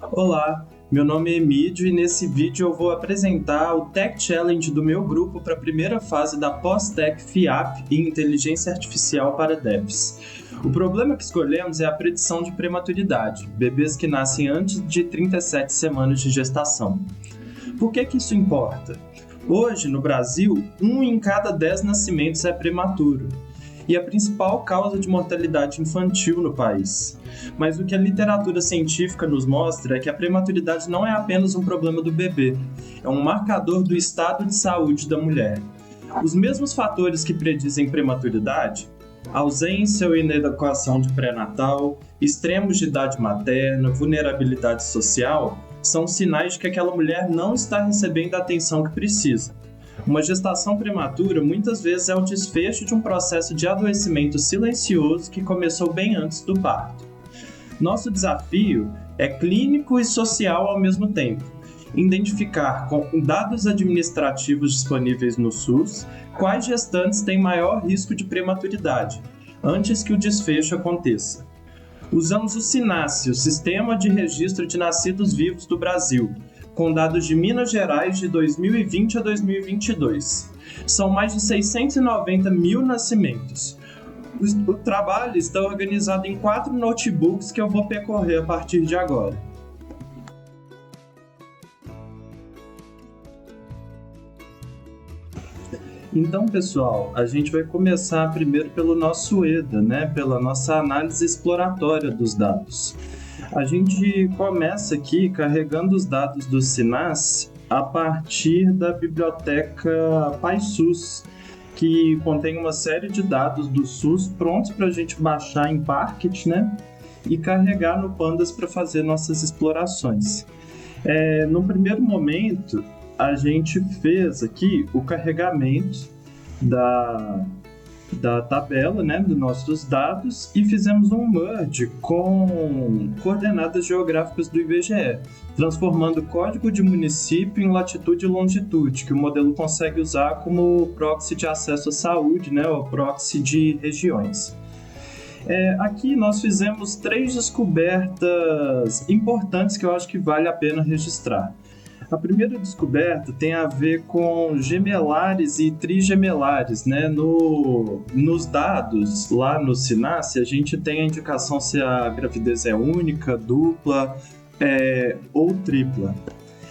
Olá, meu nome é Emílio e nesse vídeo eu vou apresentar o Tech Challenge do meu grupo para a primeira fase da Pós-Tech FIAP em Inteligência Artificial para Devs. O problema que escolhemos é a predição de prematuridade, bebês que nascem antes de 37 semanas de gestação. Por que isso importa? Hoje, no Brasil, 1 em cada 10 nascimentos é prematuro e a principal causa de mortalidade infantil no país. Mas o que a literatura científica nos mostra é que a prematuridade não é apenas um problema do bebê, é um marcador do estado de saúde da mulher. Os mesmos fatores que predizem prematuridade, ausência ou inadequação de pré-natal, extremos de idade materna, vulnerabilidade social, são sinais de que aquela mulher não está recebendo a atenção que precisa. Uma gestação prematura muitas vezes é o desfecho de um processo de adoecimento silencioso que começou bem antes do parto. Nosso desafio é clínico e social ao mesmo tempo. Identificar com dados administrativos disponíveis no SUS quais gestantes têm maior risco de prematuridade, antes que o desfecho aconteça. Usamos o SINASSE, o Sistema de Registro de Nascidos Vivos do Brasil, com dados de Minas Gerais de 2020 a 2022. São mais de 690 mil nascimentos. O trabalho está organizado em 4 notebooks que eu vou percorrer a partir de agora. Então, pessoal, a gente vai começar primeiro pelo nosso EDA, pela nossa análise exploratória dos dados. A gente começa aqui carregando os dados do SINASSE a partir da biblioteca PySUS, que contém uma série de dados do SUS prontos para a gente baixar em Parquet, e carregar no Pandas para fazer nossas explorações. No primeiro momento, a gente fez aqui o carregamento da tabela, dos nossos dados, e fizemos um merge com coordenadas geográficas do IBGE, transformando o código de município em latitude e longitude, que o modelo consegue usar como proxy de acesso à saúde, ou proxy de regiões. Aqui nós fizemos 3 descobertas importantes que eu acho que vale a pena registrar. A primeira descoberta tem a ver com gemelares e trigemelares, Nos dados, lá no SINASSE, a gente tem a indicação se a gravidez é única, dupla ou tripla.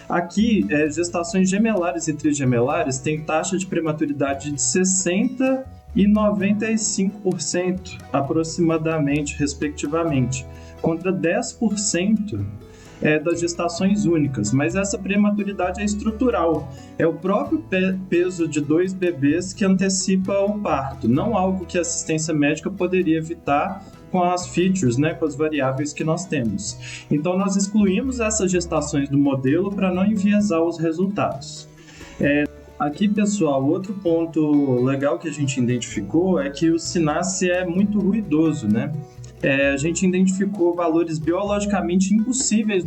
Aqui, gestações gemelares e trigemelares têm taxa de prematuridade de 60% e 95% aproximadamente, respectivamente, contra 10% das gestações únicas, mas essa prematuridade é estrutural. É o próprio peso de 2 bebês que antecipa o parto, não algo que a assistência médica poderia evitar com as features, com as variáveis que nós temos. Então, nós excluímos essas gestações do modelo para não enviesar os resultados. Aqui, pessoal, outro ponto legal que a gente identificou é que o SINASSE é muito ruidoso, A gente identificou valores biologicamente impossíveis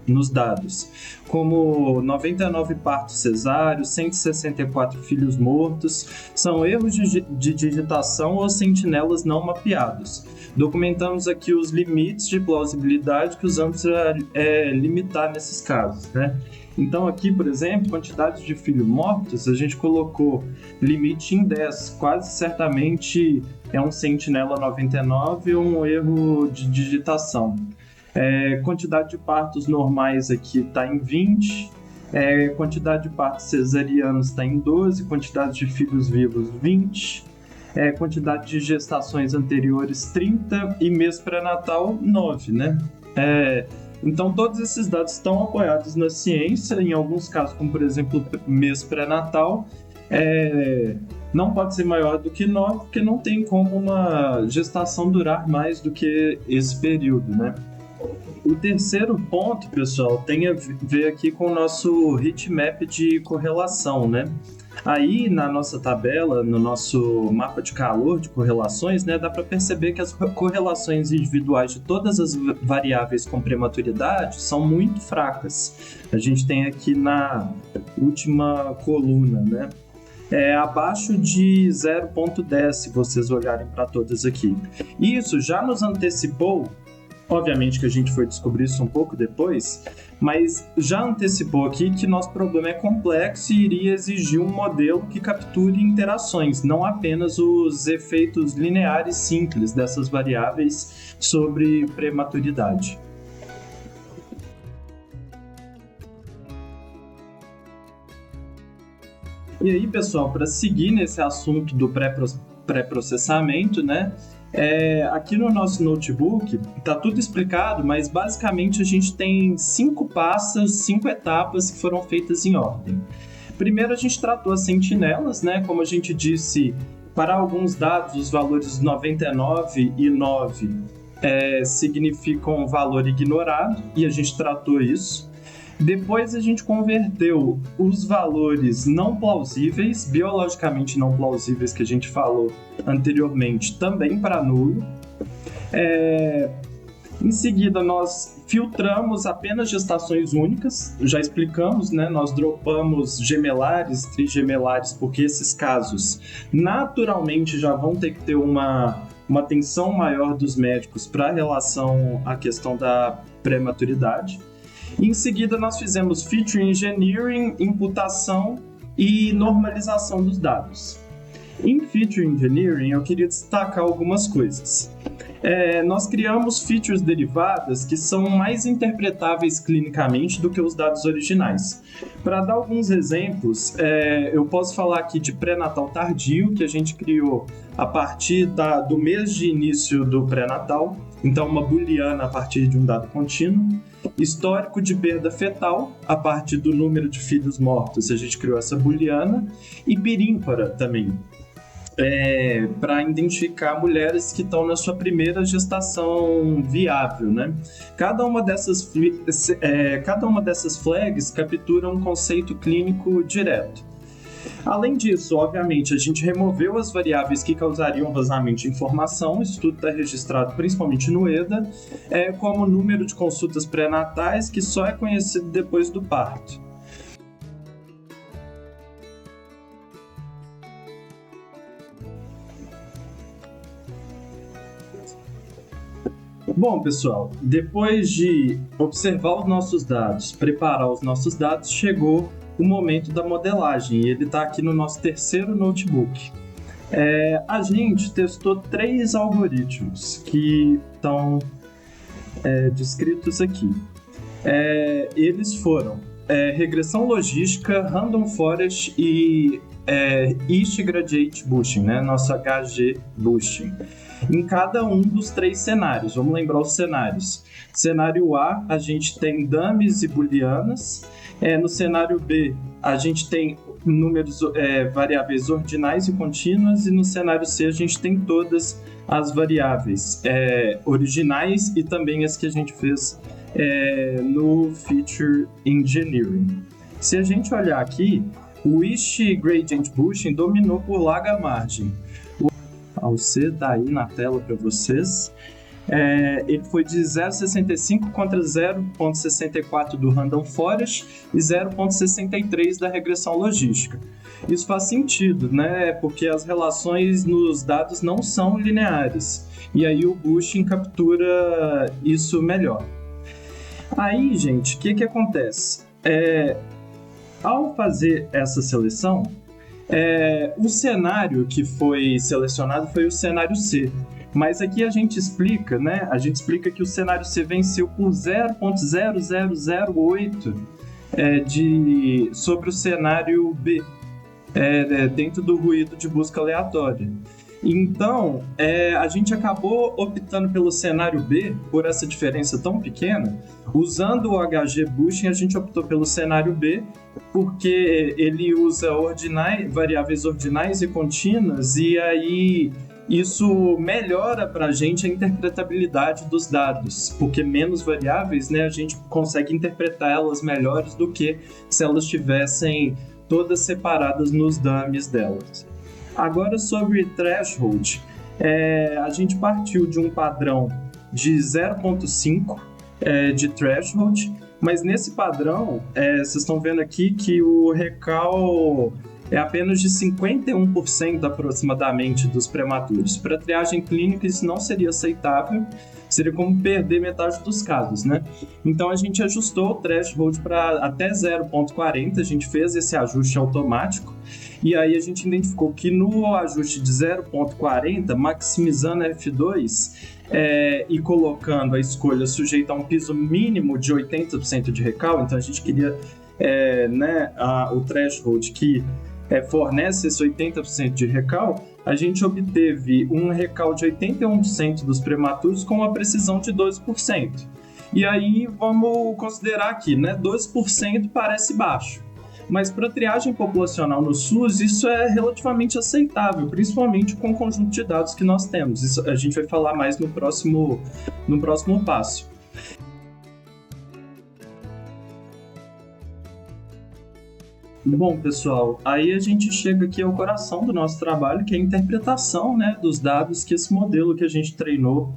nos dados, como 99 partos cesáreos, 164 filhos mortos, são erros de digitação ou sentinelas não mapeados. Documentamos aqui os limites de plausibilidade que usamos para limitar nesses casos, Então aqui, por exemplo, quantidade de filhos mortos, a gente colocou limite em 10, quase certamente é um sentinela 99 ou um erro de digitação. Quantidade de partos normais aqui está em 20, quantidade de partos cesarianos está em 12, quantidade de filhos vivos 20, quantidade de gestações anteriores 30 e mês pré-natal 9, Então, todos esses dados estão apoiados na ciência, em alguns casos, como por exemplo, mês pré-natal, não pode ser maior do que 9, porque não tem como uma gestação durar mais do que esse período, O terceiro ponto, pessoal, tem a ver aqui com o nosso heatmap de correlação, Aí, na nossa tabela, no nosso mapa de calor de correlações, dá para perceber que as correlações individuais de todas as variáveis com prematuridade são muito fracas. A gente tem aqui na última coluna, abaixo de 0,10, se vocês olharem para todas aqui. Isso já nos antecipou Obviamente que a gente foi descobrir isso um pouco depois, mas já antecipou aqui que nosso problema é complexo e iria exigir um modelo que capture interações, não apenas os efeitos lineares simples dessas variáveis sobre prematuridade. E aí, pessoal, para seguir nesse assunto do pré-processamento, né? Aqui no nosso notebook está tudo explicado, mas basicamente a gente tem 5 passos, 5 etapas que foram feitas em ordem. Primeiro a gente tratou as sentinelas, né? Como a gente disse, para alguns dados os valores 99 e 9 significam valor ignorado, e a gente tratou isso. Depois a gente converteu os valores não plausíveis, biologicamente não plausíveis que a gente falou anteriormente, também para nulo. Em seguida, nós filtramos apenas gestações únicas, já explicamos, né? Nós dropamos gemelares, trigemelares, porque esses casos naturalmente já vão ter que ter uma atenção maior dos médicos para relação à questão da prematuridade. Em seguida, nós fizemos feature engineering, imputação e normalização dos dados. Em feature engineering, eu queria destacar algumas coisas. Nós criamos features derivadas que são mais interpretáveis clinicamente do que os dados originais. Para dar alguns exemplos, eu posso falar aqui de pré-natal tardio, que a gente criou a partir do mês de início do pré-natal, então uma booleana a partir de um dado contínuo. Histórico de perda fetal, a partir do número de filhos mortos, a gente criou essa booleana. E pirímpara também, para identificar mulheres que estão na sua primeira gestação viável, né? Cada uma dessas flags captura um conceito clínico direto. Além disso, obviamente, a gente removeu as variáveis que causariam vazamento de informação, isso tudo está registrado principalmente no EDA, como o número de consultas pré-natais, que só é conhecido depois do parto. Bom, pessoal, depois de observar os nossos dados, preparar os nossos dados, chegou o momento da modelagem, e ele está aqui no nosso terceiro notebook. A gente testou 3 algoritmos que estão descritos aqui. Eles foram regressão logística, random forest e East Gradient Boosting, né? Nosso HG Boosting. Em cada um dos 3 cenários, vamos lembrar os cenários. Cenário A, a gente tem dummies e booleanas. No cenário B, a gente tem variáveis ordinais e contínuas, e no cenário C a gente tem todas as variáveis originais e também as que a gente fez no Feature Engineering. Se a gente olhar aqui, o East Gradient Boosting dominou por larga margem. O C está aí na tela para vocês. Ele foi de 0,65 contra 0,64 do Random Forest e 0,63 da regressão logística. Isso faz sentido, né? Porque as relações nos dados não são lineares. E aí o Boosting captura isso melhor. Aí, gente, o que acontece? Ao fazer essa seleção, o cenário que foi selecionado foi o cenário C. Mas aqui a gente explica, né? A gente explica que o cenário C venceu por 0,0008 sobre o cenário B, dentro do ruído de busca aleatória. Então, a gente acabou optando pelo cenário B, por essa diferença tão pequena. Usando o HG Boosting, a gente optou pelo cenário B, porque ele usa variáveis ordinais e contínuas, e aí isso melhora para a gente a interpretabilidade dos dados, porque menos variáveis, né, a gente consegue interpretar elas melhores do que se elas estivessem todas separadas nos dummies delas. Agora, sobre threshold, a gente partiu de um padrão de 0,5 de threshold, mas nesse padrão, vocês estão vendo aqui que o recal é apenas de 51% aproximadamente dos prematuros. Para triagem clínica isso não seria aceitável, seria como perder metade dos casos, né? Então a gente ajustou o threshold para até 0,40, a gente fez esse ajuste automático, e aí a gente identificou que no ajuste de 0,40, maximizando F2 e colocando a escolha sujeita a um piso mínimo de 80% de recal, então a gente queria o threshold que fornece esse 80% de recal, a gente obteve um recal de 81% dos prematuros com uma precisão de 12%. E aí vamos considerar aqui, 12% parece baixo. Mas para triagem populacional no SUS, isso é relativamente aceitável, principalmente com o conjunto de dados que nós temos. Isso a gente vai falar mais no próximo passo. Bom, pessoal, aí a gente chega aqui ao coração do nosso trabalho, que é a interpretação dos dados que esse modelo que a gente treinou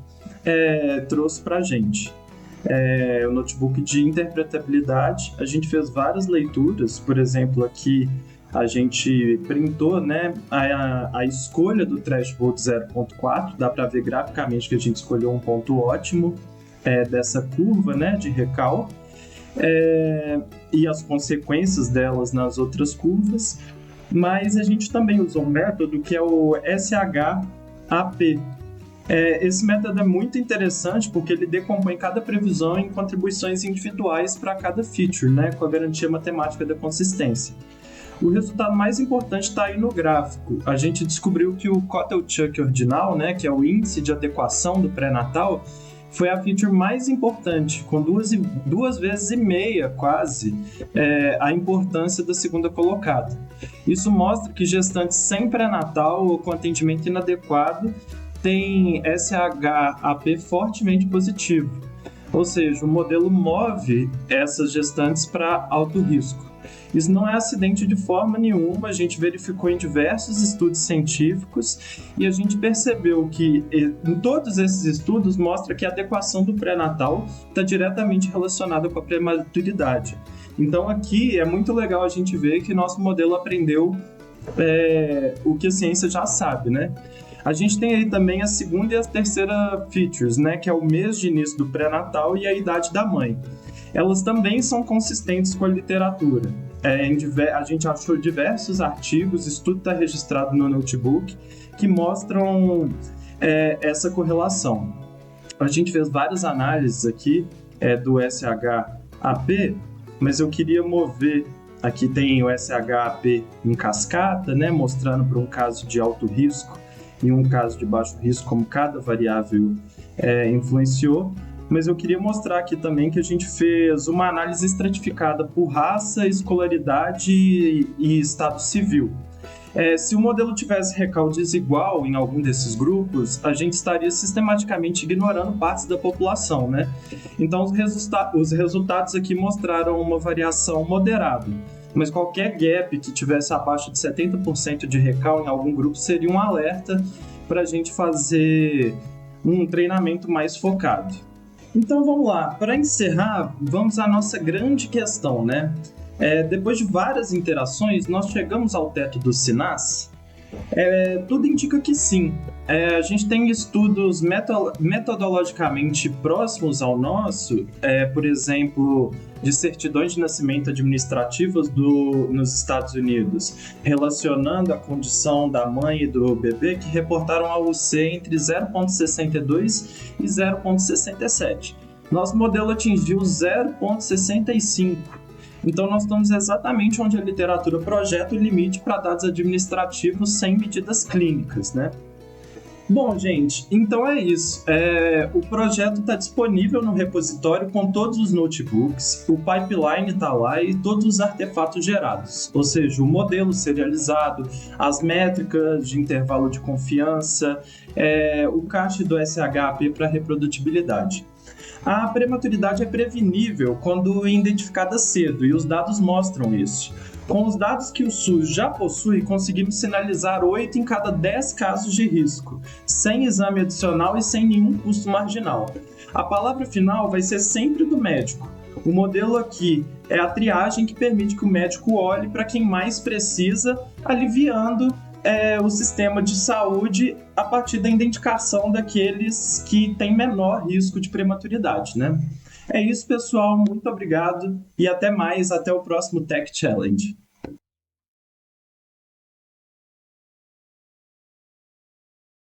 trouxe para a gente. O notebook de interpretabilidade, a gente fez várias leituras, por exemplo, aqui a gente printou a escolha do threshold 0.4, dá para ver graficamente que a gente escolheu um ponto ótimo dessa curva de recal, e as consequências delas nas outras curvas, mas a gente também usou um método que é o SHAP. Esse método é muito interessante porque ele decompõe cada previsão em contribuições individuais para cada feature, com a garantia matemática da consistência. O resultado mais importante está aí no gráfico. A gente descobriu que o Kotelchuk ordinal, que é o índice de adequação do pré-natal, foi a feature mais importante, com duas vezes e meia, quase, a importância da segunda colocada. Isso mostra que gestantes sem pré-natal ou com atendimento inadequado têm SHAP fortemente positivo, ou seja, o modelo move essas gestantes para alto risco. Isso não é acidente de forma nenhuma, a gente verificou em diversos estudos científicos e a gente percebeu que em todos esses estudos mostra que a adequação do pré-natal está diretamente relacionada com a prematuridade. Então aqui é muito legal a gente ver que nosso modelo aprendeu o que a ciência já sabe, A gente tem aí também a segunda e a terceira features, que é o mês de início do pré-natal e a idade da mãe. Elas também são consistentes com a literatura. A gente achou diversos artigos, estudo está registrado no notebook, que mostram essa correlação. A gente fez várias análises aqui do SHAP, mas eu queria mover. Aqui tem o SHAP em cascata, mostrando para um caso de alto risco e um caso de baixo risco, como cada variável influenciou. Mas eu queria mostrar aqui também que a gente fez uma análise estratificada por raça, escolaridade e estado civil. Se o modelo tivesse recal desigual em algum desses grupos, a gente estaria sistematicamente ignorando partes da população, Então, os resultados aqui mostraram uma variação moderada, mas qualquer gap que tivesse abaixo de 70% de recal em algum grupo seria um alerta para a gente fazer um treinamento mais focado. Então vamos lá, para encerrar, vamos à nossa grande questão, depois de várias interações, nós chegamos ao teto dos sinais? Tudo indica que sim. A gente tem estudos metodologicamente próximos ao nosso, por exemplo, de certidões de nascimento administrativas nos Estados Unidos, relacionando a condição da mãe e do bebê, que reportaram a UC entre 0,62 e 0,67. Nosso modelo atingiu 0,65. Então, nós estamos exatamente onde a literatura projeta o limite para dados administrativos sem medidas clínicas, Bom, gente, então é isso. O projeto está disponível no repositório com todos os notebooks, o pipeline está lá e todos os artefatos gerados, ou seja, o modelo serializado, as métricas de intervalo de confiança, o cache do SHAP para reprodutibilidade. A prematuridade é prevenível quando identificada cedo, e os dados mostram isso. Com os dados que o SUS já possui, conseguimos sinalizar 8 em cada 10 casos de risco, sem exame adicional e sem nenhum custo marginal. A palavra final vai ser sempre do médico. O modelo aqui é a triagem, que permite que o médico olhe para quem mais precisa, aliviando o sistema de saúde a partir da identificação daqueles que têm menor risco de prematuridade, né? É isso, pessoal. Muito obrigado e até mais. Até o próximo Tech Challenge.